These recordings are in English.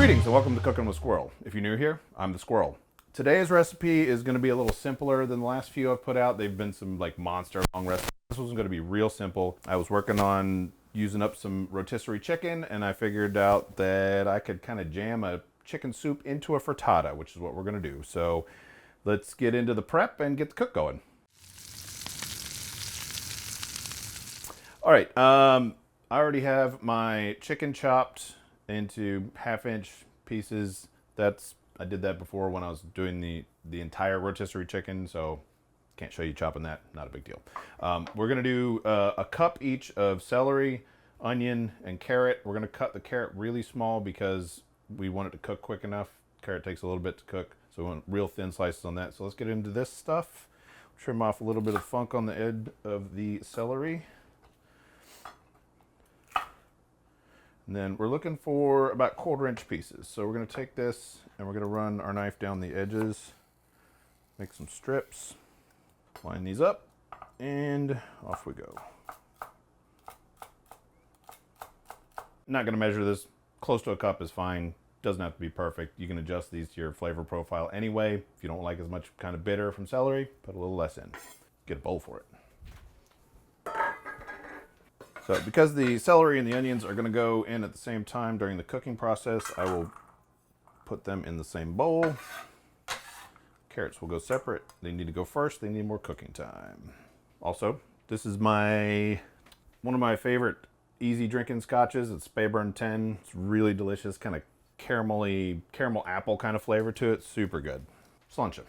Greetings and welcome to Cooking with Squirrel. If you're new here, I'm the Squirrel. Today's recipe is going to be a little simpler than the last few I've put out. They've been some like monster long recipes. This one's going to be real simple. I was working on using up some rotisserie chicken and I figured out that I could kind of jam a chicken soup into a frittata, which is what we're going to do. So let's get into the prep and get the cook going. All right, I already have my chicken chopped into half-inch pieces. I did that before when I was doing the entire rotisserie chicken, so can't show you chopping that, not a big deal. We're gonna do a cup each of celery, onion, and carrot. We're gonna cut the carrot really small because we want it to cook quick enough. Carrot takes a little bit to cook, so we want real thin slices on that. So let's get into this stuff. Trim off a little bit of funk on the edge of the celery. And then we're looking for about 1/4-inch pieces. So we're going to take this and we're going to run our knife down the edges, make some strips, line these up, and off we go. Not going to measure this. Close to a cup is fine. Doesn't have to be perfect. You can adjust these to your flavor profile anyway. If you don't like as much kind of bitter from celery, put a little less in. Get a bowl for it. So because the celery and the onions are going to go in at the same time during the cooking process, I will put them in the same bowl. Carrots will go separate. They need to go first. They need more cooking time. Also, this is one of my favorite easy drinking scotches. It's Speyburn 10. It's really delicious, kind of caramel apple kind of flavor to it. Super good. Sláinte.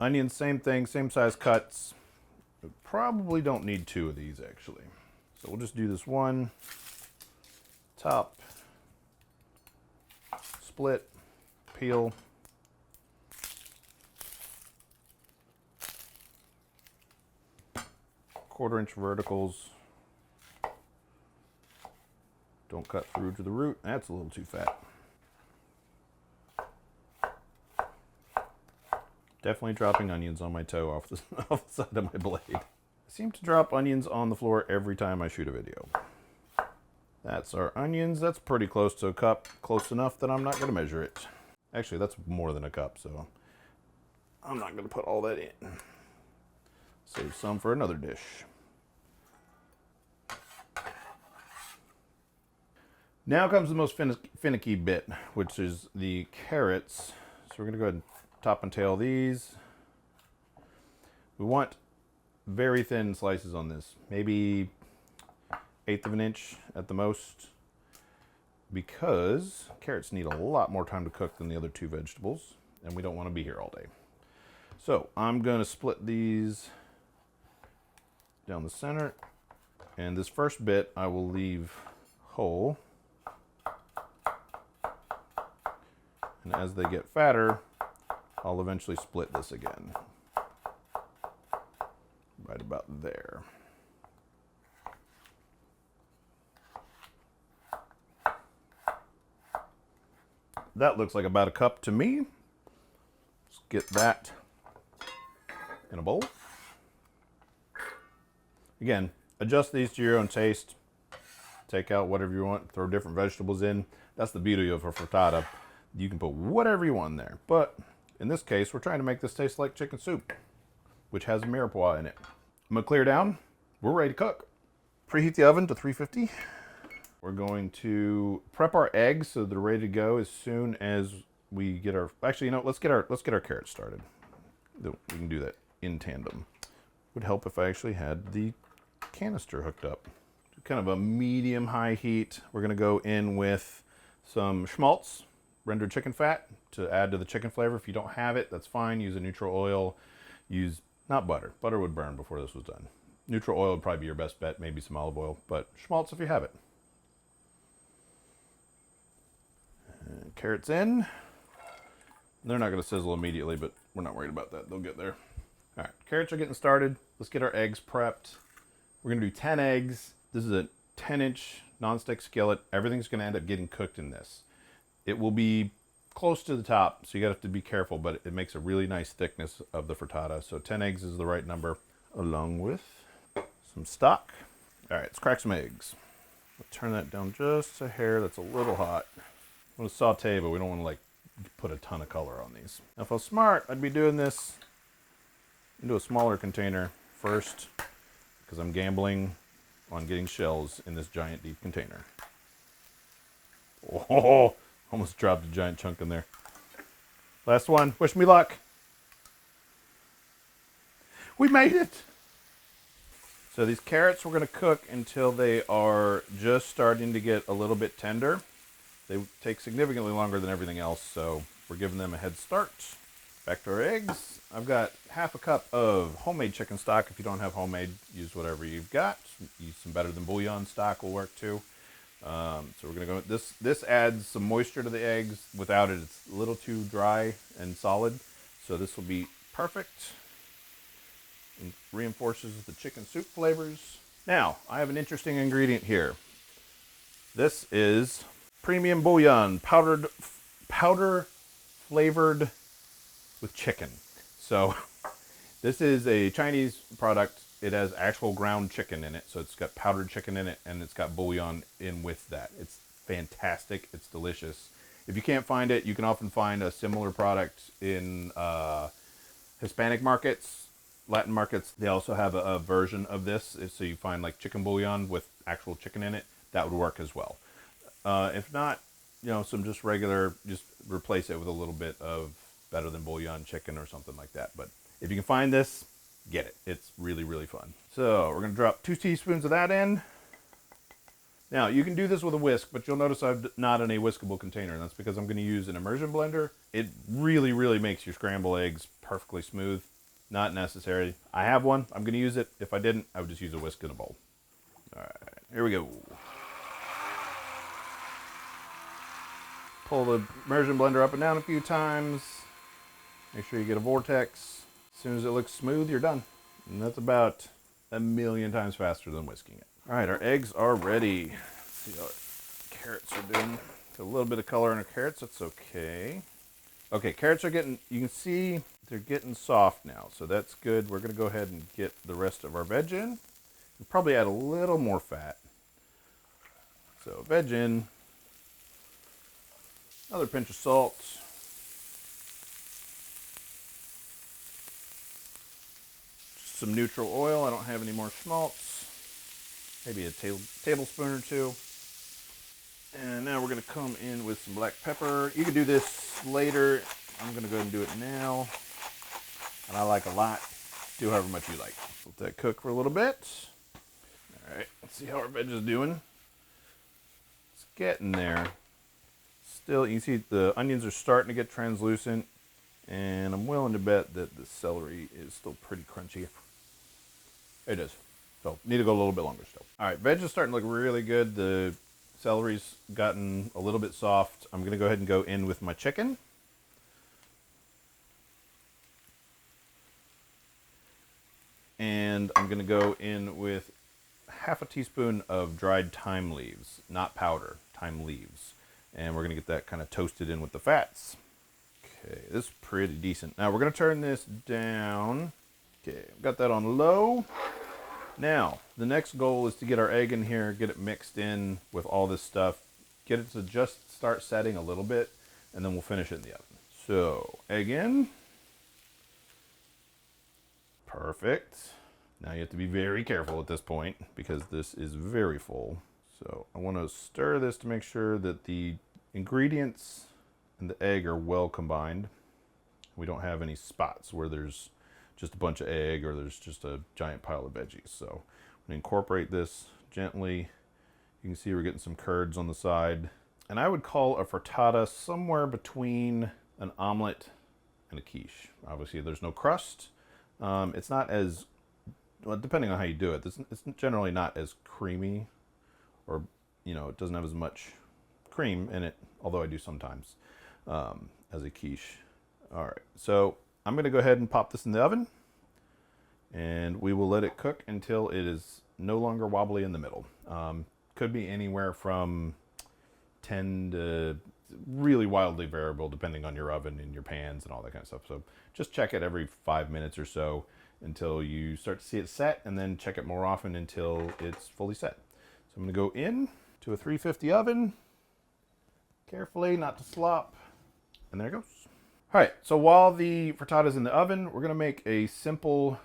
Onions, same thing, same size cuts. We probably don't need 2 of these actually. So we'll just do this one, top, split, peel. Quarter-inch verticals. Don't cut through to the root. That's a little too fat. Definitely dropping onions on my toe off the side of my blade. I seem to drop onions on the floor every time I shoot a video. That's our onions. That's pretty close to a cup. Close enough that I'm not going to measure it. Actually, that's more than a cup, so I'm not going to put all that in. Save some for another dish. Now comes the most finicky bit, which is the carrots. So we're going to go ahead and top and tail these. We want very thin slices on this, maybe 1/8 of an inch at the most, because carrots need a lot more time to cook than the other 2 vegetables, and we don't want to be here all day. So I'm going to split these down the center, and this first bit I will leave whole, and as they get fatter, I'll eventually split this again. Right about there. That looks like about a cup to me. Let's get that in a bowl. Again, adjust these to your own taste. Take out whatever you want, throw different vegetables in. That's the beauty of a frittata. You can put whatever you want in there, but in this case, we're trying to make this taste like chicken soup, which has a mirepoix in it. I'm gonna clear down. We're ready to cook. Preheat the oven to 350. We're going to prep our eggs so they're ready to go as soon as we get our. Actually, you know, let's get our carrots started. We can do that in tandem. Would help if I actually had the canister hooked up. Kind of a medium-high heat. We're gonna go in with some schmaltz, rendered chicken fat, to add to the chicken flavor. If you don't have it, that's fine. Use a neutral oil. Use, not butter. Butter would burn before this was done. Neutral oil would probably be your best bet, maybe some olive oil, but schmaltz if you have it. And carrots in. They're not gonna sizzle immediately, but we're not worried about that. They'll get there. All right, carrots are getting started. Let's get our eggs prepped. We're gonna do 10 eggs. This is a 10-inch nonstick skillet. Everything's gonna end up getting cooked in this. It will be close to the top, so you have to be careful, but it makes a really nice thickness of the frittata. So 10 eggs is the right number, along with some stock. All right, let's crack some eggs. I'll turn that down just a hair. That's a little hot. I'm going to saute, but we don't want to like put a ton of color on these. Now, if I was smart, I'd be doing this into a smaller container first, because I'm gambling on getting shells in this giant deep container. Oh, almost dropped a giant chunk in there. Last one. Wish me luck. We made it. So these carrots we're going to cook until they are just starting to get a little bit tender. They take significantly longer than everything else, so we're giving them a head start. Back to our eggs. I've got half a cup of homemade chicken stock. If you don't have homemade, use whatever you've got. Use some better than bouillon stock will work too. So we're going to go with this adds some moisture to the eggs. Without it, it's a little too dry and solid. So this will be perfect. And reinforces the chicken soup flavors. Now, I have an interesting ingredient here. This is premium bouillon, powder flavored with chicken. So this is a Chinese product. It has actual ground chicken in it. So it's got powdered chicken in it, and it's got bouillon in with that. It's fantastic. It's delicious. If you can't find it, you can often find a similar product in Hispanic markets, Latin markets. They also have a version of this. So you find like chicken bouillon with actual chicken in it. That would work as well. If not, some just regular, just replace it with a little bit of better than bouillon chicken or something like that. But if you can find this, get it. It's really, really fun. So we're going to drop 2 teaspoons of that in. Now, you can do this with a whisk, but you'll notice I'm not in a whiskable container. And that's because I'm going to use an immersion blender. It really, really makes your scrambled eggs perfectly smooth. Not necessary. I have one. I'm going to use it. If I didn't, I would just use a whisk in a bowl. All right, here we go. Pull the immersion blender up and down a few times. Make sure you get a vortex. As soon as it looks smooth, you're done. And that's about 1,000,000 times faster than whisking it. All right, our eggs are ready. Let's see how our carrots are doing. Got a little bit of color in our carrots. That's okay. Okay, carrots are getting, you can see they're getting soft now. So that's good. We're going to go ahead and get the rest of our veg in. We'll probably add a little more fat. So veg in. Another pinch of salt. Some neutral oil. I don't have any more schmaltz. Maybe a tablespoon or 2. And now we're going to come in with some black pepper. You can do this later. I'm going to go ahead and do it now. And I like a lot. Do however much you like. Let that cook for a little bit. All right, let's see how our veg is doing. It's getting there. Still, you can see the onions are starting to get translucent. And I'm willing to bet that the celery is still pretty crunchy. It is. So, need to go a little bit longer still. All right, veg is starting to look really good. The celery's gotten a little bit soft. I'm going to go ahead and go in with my chicken. And I'm going to go in with half a teaspoon of dried thyme leaves, not powder, thyme leaves. And we're going to get that kind of toasted in with the fats. Okay, this is pretty decent. Now we're going to turn this down. Okay, got that on low. Now, the next goal is to get our egg in here, get it mixed in with all this stuff, get it to just start setting a little bit, and then we'll finish it in the oven. So, egg in. Perfect. Now you have to be very careful at this point because this is very full. So I want to stir this to make sure that the ingredients and the egg are well combined. We don't have any spots where there's just a bunch of egg or there's just a giant pile of veggies. So I'm going to incorporate this gently. You can see we're getting some curds on the side. And I would call a frittata somewhere between an omelet and a quiche. Obviously there's no crust. It's not as, well, depending on how you do it, it's generally not as creamy, or, it doesn't have as much cream in it, although I do sometimes, as a quiche. All right, so I'm going to go ahead and pop this in the oven, and we will let it cook until it is no longer wobbly in the middle. Could be anywhere from 10 to really wildly variable depending on your oven and your pans and all that kind of stuff. So just check it every 5 minutes or so until you start to see it set, and then check it more often until it's fully set. So I'm going to go in to a 350 oven. Carefully, not to slop. And there it goes. All right, so while the frittata's in the oven, we're gonna make a simple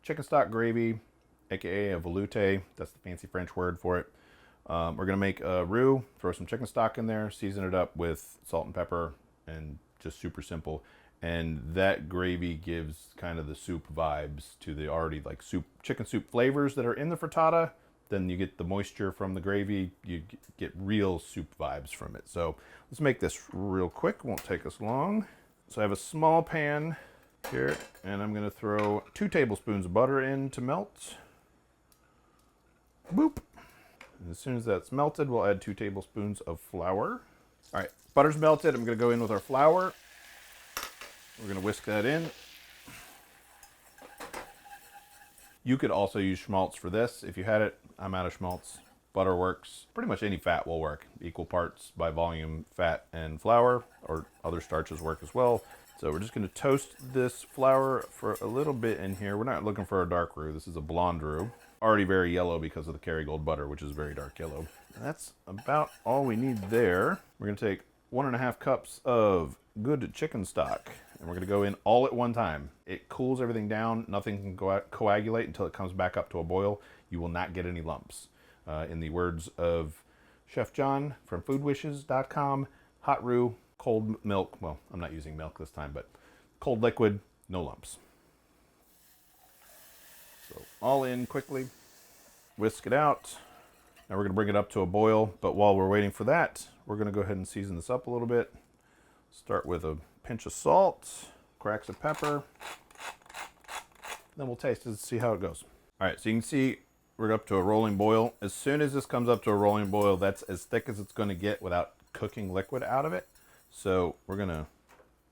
chicken stock gravy, AKA a velouté. That's the fancy French word for it. We're gonna make a roux, throw some chicken stock in there, season it up with salt and pepper, and just super simple. And that gravy gives kind of the soup vibes to the already like chicken soup flavors that are in the frittata. Then you get the moisture from the gravy, you get real soup vibes from it. So let's make this real quick, won't take us long. So I have a small pan here, and I'm gonna throw 2 tablespoons of butter in to melt. Boop. And as soon as that's melted, we'll add 2 tablespoons of flour. All right, butter's melted. I'm gonna go in with our flour. We're gonna whisk that in. You could also use schmaltz for this. If you had it, I'm out of schmaltz. Butter works. Pretty much any fat will work. Equal parts by volume fat and flour, or other starches work as well. So we're just gonna toast this flour for a little bit in here. We're not looking for a dark roux. This is a blonde roux. Already very yellow because of the Kerrygold butter, which is very dark yellow. And that's about all we need there. We're gonna take 1.5 cups of good chicken stock, and we're gonna go in all at one time. It cools everything down. Nothing can coagulate until it comes back up to a boil. You will not get any lumps. In the words of Chef John from foodwishes.com, hot roux, cold milk. Well, I'm not using milk this time, but cold liquid, no lumps. So all in quickly, whisk it out. Now we're gonna bring it up to a boil, but while we're waiting for that, we're gonna go ahead and season this up a little bit. Start with a pinch of salt, cracks of pepper. Then we'll taste it and see how it goes. All right, so you can see we're up to a rolling boil. As soon as this comes up to a rolling boil, that's as thick as it's gonna get without cooking liquid out of it. So we're gonna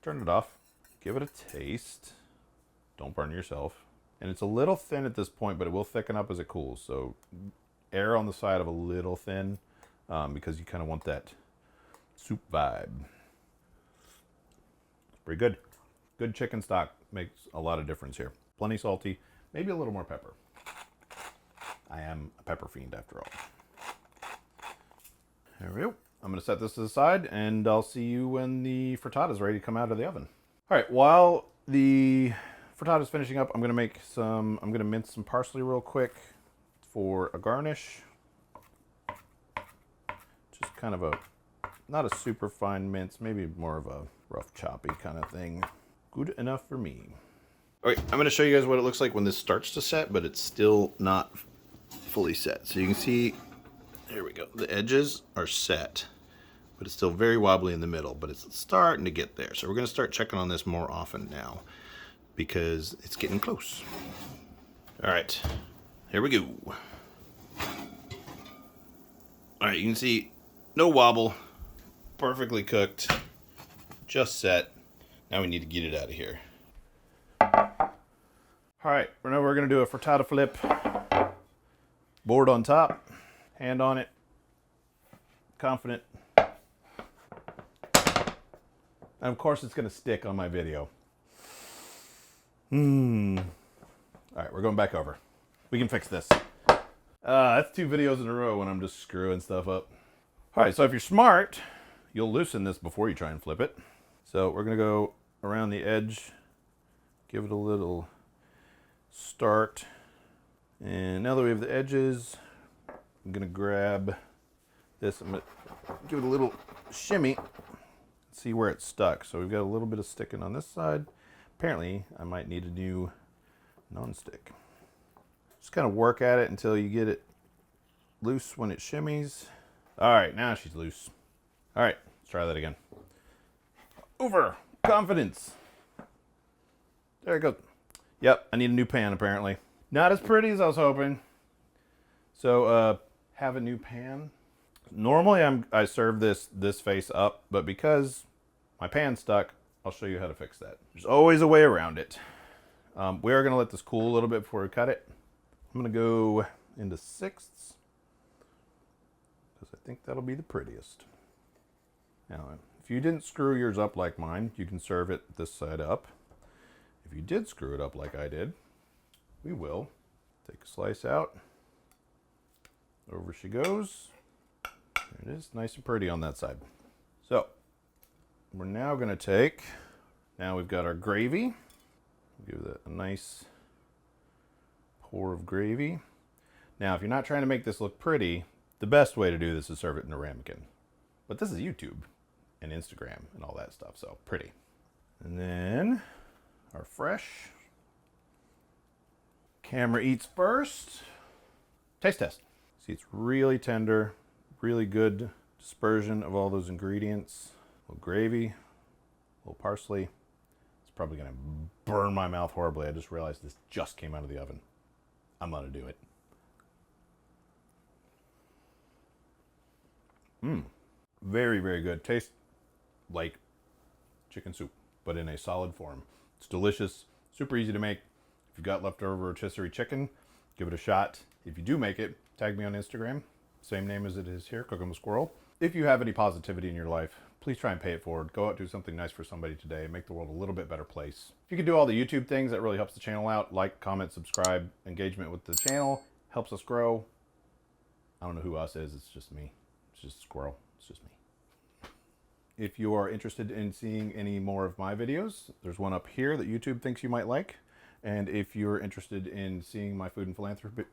turn it off, give it a taste. Don't burn yourself. And it's a little thin at this point, but it will thicken up as it cools. So err on the side of a little thin because you kind of want that soup vibe. Pretty good. Good chicken stock makes a lot of difference here. Plenty salty, maybe a little more pepper. I am a pepper fiend after all. There we go. I'm gonna set this to the side, and I'll see you when the frittata is ready to come out of the oven. All right, while the frittata is finishing up, I'm gonna mince some parsley real quick for a garnish. Just kind of not a super fine mince, maybe more of a rough choppy kind of thing. Good enough for me. All right, I'm gonna show you guys what it looks like when this starts to set, but it's still not fully set. So you can see, here we go. The edges are set, but it's still very wobbly in the middle, but it's starting to get there. So we're gonna start checking on this more often now because it's getting close. All right, here we go. All right, you can see no wobble, perfectly cooked, just set. Now we need to get it out of here. All right, now we're gonna do a frittata flip. Board on top, hand on it, confident. And of course it's gonna stick on my video. All right, we're going back over. We can fix this. That's 2 videos in a row when I'm just screwing stuff up. All right, so if you're smart, you'll loosen this before you try and flip it. So we're gonna go around the edge, give it a little start. And now that we have the edges, I'm gonna grab this, I'm gonna give it a little shimmy, see where it's stuck. So we've got a little bit of sticking on this side. Apparently, I might need a new non-stick. Just kind of work at it until you get it loose when it shimmies. All right, now she's loose. All right, let's try that again. Over, confidence. There it goes. Yep, I need a new pan apparently. Not as pretty as I was hoping. So, have a new pan. Normally I serve this face up, but because my pan's stuck, I'll show you how to fix that. There's always a way around it. We are gonna let this cool a little bit before we cut it. I'm gonna go into 6ths because I think that'll be the prettiest. Now, if you didn't screw yours up like mine, you can serve it this side up. If you did screw it up like I did, we will take a slice out. Over she goes. There it is, nice and pretty on that side. So we're now going to take, now we've got our gravy. Give it a nice pour of gravy. Now, if you're not trying to make this look pretty, the best way to do this is serve it in a ramekin. But this is YouTube and Instagram and all that stuff, so pretty. And then our fresh. Camera eats first. Taste test. See, it's really tender, really good dispersion of all those ingredients. A little gravy, a little parsley. It's probably gonna burn my mouth horribly. I just realized this just came out of the oven. I'm gonna do it. Very, very good. Tastes like chicken soup, but in a solid form. It's delicious, super easy to make. If you've got leftover rotisserie chicken, give it a shot. If you do make it, tag me on Instagram. Same name as it is here, Cooking with Squirrel. If you have any positivity in your life, please try and pay it forward. Go out, do something nice for somebody today, make the world a little bit better place. If you can do all the YouTube things, that really helps the channel out. Like, comment, subscribe, engagement with the channel, helps us grow. I don't know who us is, it's just me. It's just Squirrel, it's just me. If you are interested in seeing any more of my videos, there's one up here that YouTube thinks you might like. And if you're interested in seeing my food and philanthropy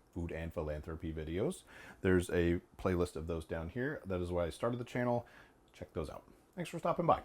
videos, there's a playlist of those down here. That is why I started the channel. Check those out. Thanks for stopping by.